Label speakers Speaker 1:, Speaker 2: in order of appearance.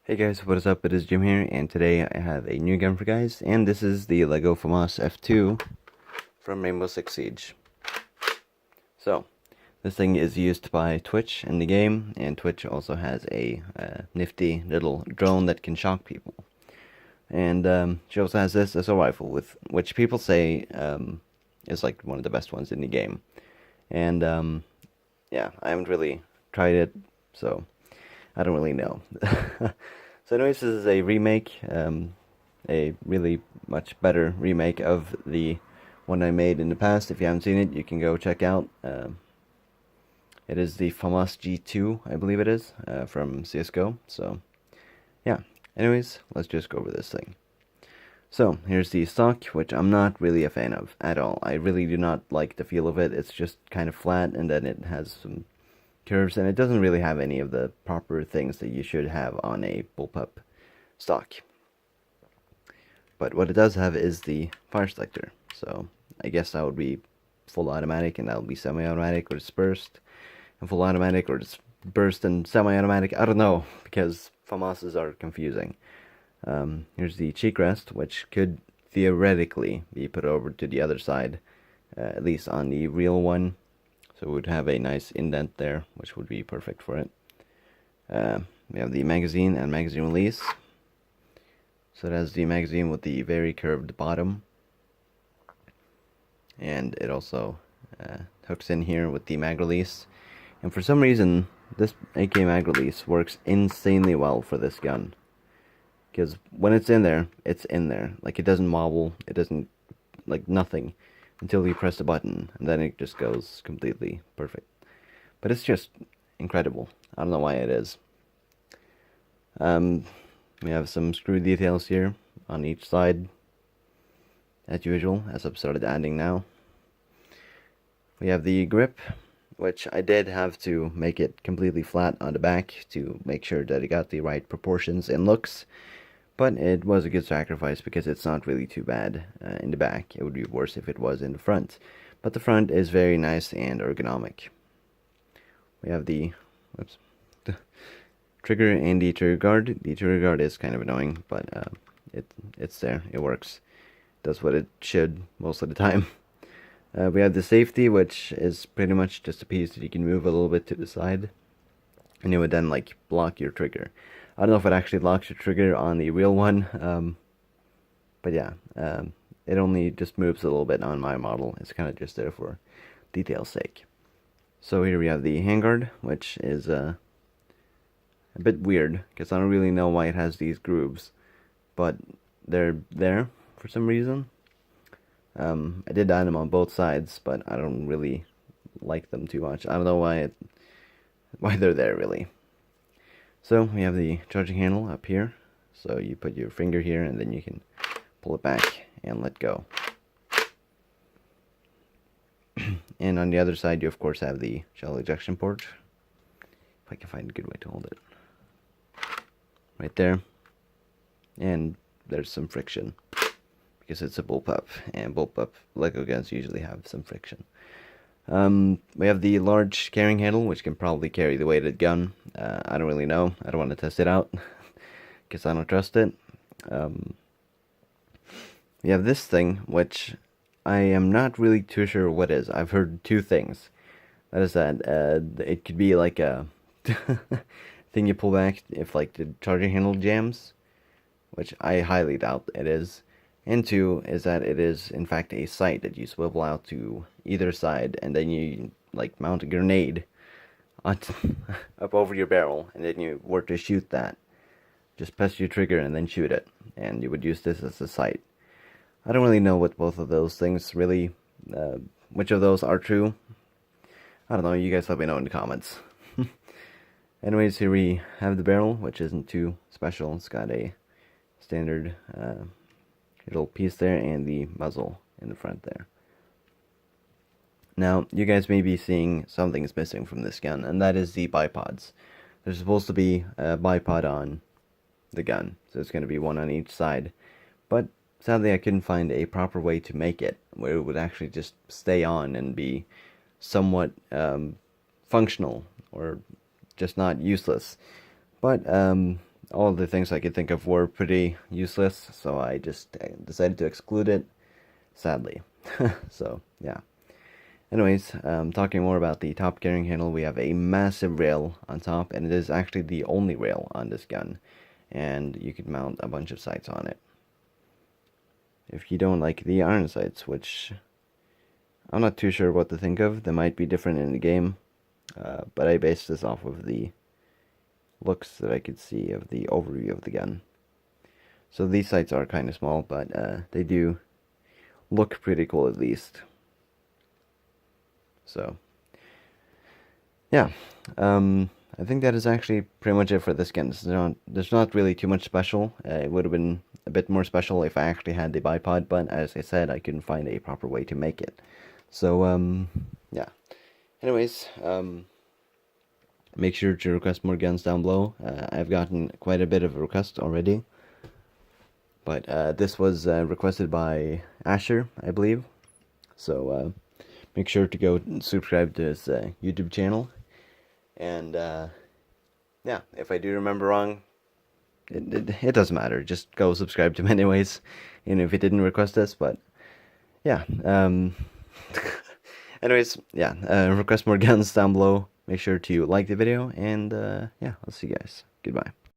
Speaker 1: Hey guys, what is up? It is Jim here, and today I have a new gun for guys, and this is the Lego Famas F2 from Rainbow Six Siege. So, this thing is used by Twitch in the game, and Twitch also has a nifty little drone that can shock people. And she also has this as a rifle, which people say is like one of the best ones in the game. And yeah, I haven't really tried it, so I don't really know. So anyways, this is a remake, a really much better remake of the one I made in the past. If you haven't seen it, you can go check out. It is the Famas G2, I believe it is, from CSGO. So yeah, anyways, let's just go over this thing. So here's the stock, which I'm not really a fan of at all. I really do not like the feel of it. It's just kind of flat, and then it has some curves, and it doesn't really have any of the proper things that you should have on a bullpup stock. But what it does have is the fire selector, so I guess that would be full automatic, and that would be semi-automatic or dispersed, and full automatic or dispersed and semi-automatic. I don't know, because FAMASs are confusing. Here's the cheek rest, which could theoretically be put over to the other side, at least on the real one. So it would have a nice indent there, which would be perfect for it. We have the magazine and magazine release. So it has the magazine with the very curved bottom. And it also hooks in here with the mag release. And for some reason, this AK mag release works insanely well for this gun. Because when it's in there, it's in there. Like, it doesn't wobble, it doesn't, like, nothing. Until you press the button, and then it just goes completely perfect. But it's just incredible. I don't know why it is. We have some screw details here on each side, as usual, as I've started adding now. We have the grip, which I did have to make it completely flat on the back to make sure that it got the right proportions and looks. But it was a good sacrifice because it's not really too bad in the back. It would be worse if it was in the front. But the front is very nice and ergonomic. We have the trigger and the trigger guard. The trigger guard is kind of annoying, but it's there. It works. Does what it should most of the time. We have the safety, which is pretty much just a piece that you can move a little bit to the side. And it would then, like, block your trigger. I don't know if it actually locks your trigger on the real one, but yeah, it only just moves a little bit on my model. It's kind of just there for detail's sake. So here we have the handguard, which is a bit weird, because I don't really know why it has these grooves, but they're there for some reason. I did add them on both sides, but I don't really like them too much. I don't know why they're there, really. So we have the charging handle up here. So you put your finger here and then you can pull it back and let go. And on the other side you of course have the shell ejection port. If I can find a good way to hold it. Right there. And there's some friction. Because it's a bullpup. And bullpup Lego guns usually have some friction. We have the large carrying handle, which can probably carry the weighted gun. I don't really know. I don't want to test it out, because I don't trust it. We have this thing, which I am not really too sure what is. I've heard two things. That is that it could be like a thing you pull back if, like, the charging handle jams, which I highly doubt it is. And two is that it is in fact a sight that you swivel out to either side, and then you, like, mount a grenade up over your barrel, and then you were to shoot that. Just press your trigger and then shoot it, and you would use this as a sight. I don't really know what both of those things really, which of those are true. I don't know, you guys let me know in the comments. Anyways, here we have the barrel, which isn't too special. It's got a standard little piece there, and the muzzle in the front there. Now, you guys may be seeing something is missing from this gun, and that is the bipods. There's supposed to be a bipod on the gun, so it's going to be one on each side. But sadly, I couldn't find a proper way to make it, where it would actually just stay on and be somewhat functional, or just not useless. But all the things I could think of were pretty useless, so I just decided to exclude it, sadly. So, yeah. Anyways, talking more about the top carrying handle, we have a massive rail on top, and it is actually the only rail on this gun, and you can mount a bunch of sights on it. If you don't like the iron sights, which I'm not too sure what to think of, they might be different in the game, but I based this off of the looks that I could see of the overview of the gun. So these sights are kind of small, but they do look pretty cool at least. So, yeah, I think that is actually pretty much it for this gun. There's not really too much special. It would have been a bit more special if I actually had the bipod, but as I said, I couldn't find a proper way to make it. So, yeah. Anyways, make sure to request more guns down below. I've gotten quite a bit of requests already. But this was requested by Asher, I believe. So make sure to go and subscribe to his YouTube channel. And yeah, if I do remember wrong, it doesn't matter. Just go subscribe to him anyways, even if he didn't request this. But yeah, anyways, yeah, request more guns down below. Make sure to like the video, and yeah, I'll see you guys. Goodbye.